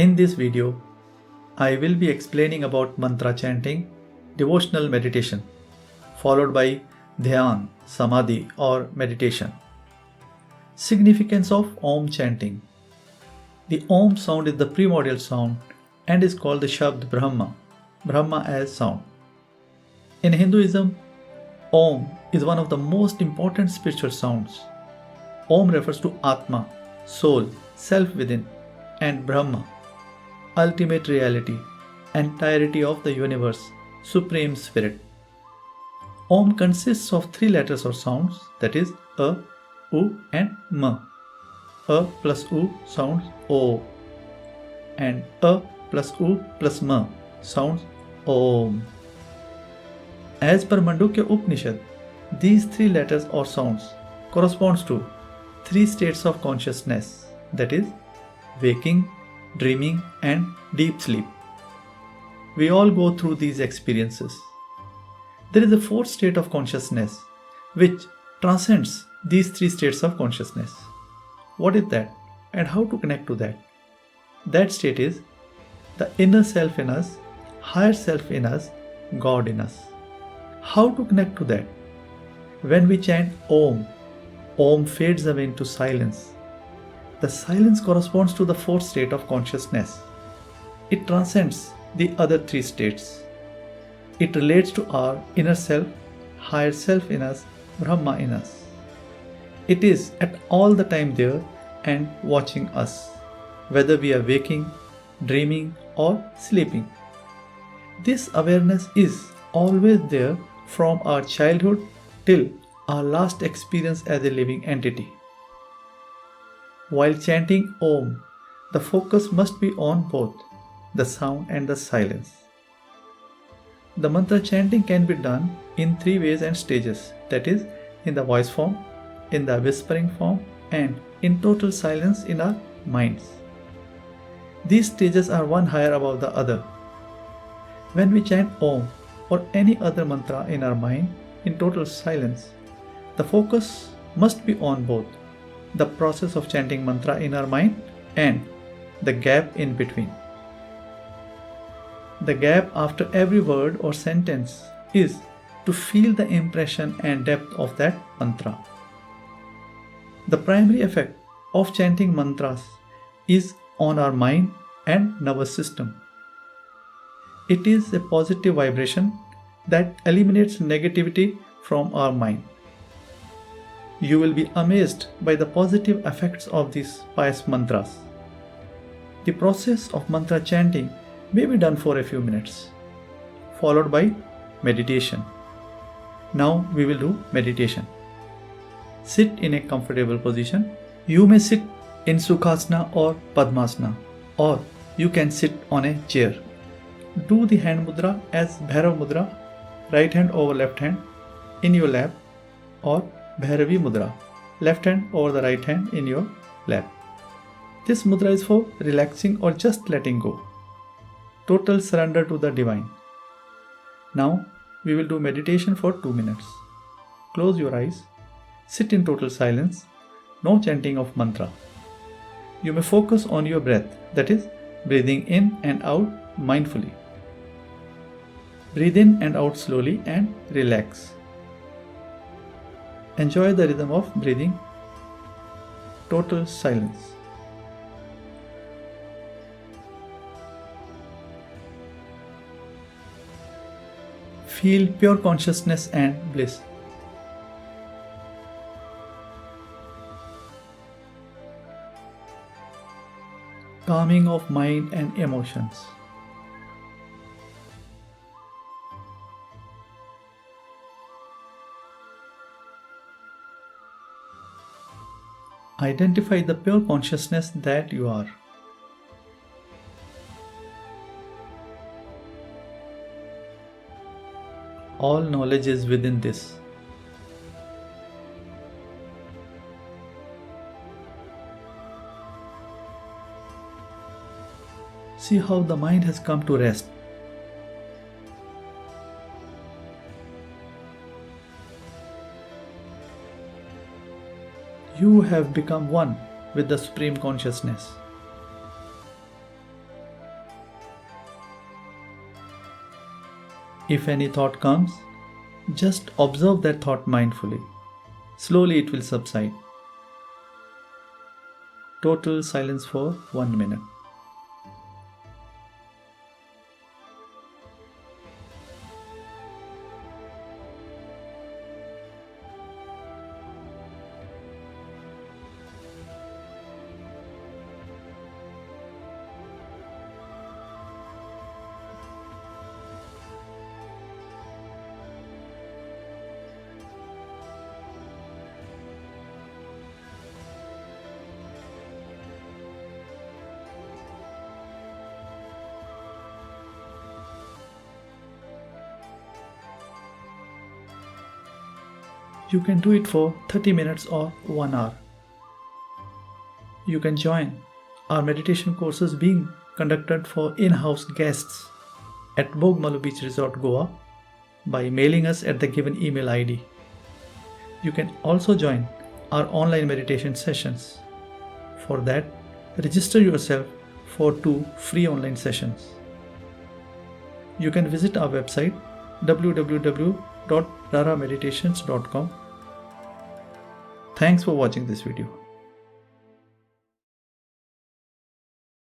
In this video, I will be explaining about mantra chanting, devotional meditation, followed by dhyan, samadhi or meditation. Significance of Om chanting. The Om sound is the primordial sound and is called the Shabd Brahma, Brahma as sound. In Hinduism, Om is one of the most important spiritual sounds. Om refers to Atma, soul, self within, and Brahma, ultimate reality, entirety of the universe, supreme spirit. Om consists of three letters or sounds, that is A, U and M. A plus U sounds O, and A plus U plus M sounds Om. As per Mandukya Upanishad, these three letters or sounds corresponds to three states of consciousness, that is waking, dreaming and deep sleep. We all go through these experiences. There is a fourth state of consciousness which transcends these three states of consciousness. What is that and how to connect to that? That state is the inner self in us, higher self in us, God in us. How to connect to that? When we chant Om, Om fades away into silence. The silence corresponds to the fourth state of consciousness. It transcends the other three states. It relates to our inner self, higher self in us, Brahma in us. It is at all the time there and watching us, whether we are waking, dreaming or sleeping. This awareness is always there from our childhood till our last experience as a living entity. While chanting Om, the focus must be on both the sound and the silence. The mantra chanting can be done in three ways and stages, that is, in the voice form, in the whispering form, and in total silence in our minds. These stages are one higher above the other. When we chant Om or any other mantra in our mind in total silence, the focus must be on both the process of chanting mantra in our mind and the gap in between. The gap after every word or sentence is to feel the impression and depth of that mantra. The primary effect of chanting mantras is on our mind and nervous system. It is a positive vibration that eliminates negativity from our mind. You will be amazed by the positive effects of these pious mantras. The process of mantra chanting may be done for a few minutes, followed by meditation. Now we will do meditation. Sit in a comfortable position. You may sit in Sukhasana or Padmasana, or you can sit on a chair. Do the hand mudra as Bhairav mudra, right hand over left hand in your lap, or Bhairavi mudra, left hand over the right hand in your lap. This mudra is for relaxing or just letting go. Total surrender to the divine. Now we will do meditation for 2 minutes. Close your eyes. Sit in total silence. No chanting of mantra. You may focus on your breath, that is, breathing in and out mindfully. Breathe in and out slowly and relax. Enjoy the rhythm of breathing. Total silence. Feel pure consciousness and bliss. Calming of mind and emotions. Identify the pure consciousness that you are. All knowledge is within this. See how the mind has come to rest. You have become one with the Supreme Consciousness. If any thought comes, just observe that thought mindfully. Slowly it will subside. Total silence for 1 minute. You can do it for 30 minutes or 1 hour. You can join our meditation courses being conducted for in-house guests at Bogmalu Beach Resort, Goa by mailing us at the given email ID. You can also join our online meditation sessions. For that, register yourself for 2 free online sessions. You can visit our website www.rarameditations.com. Thanks for watching this video.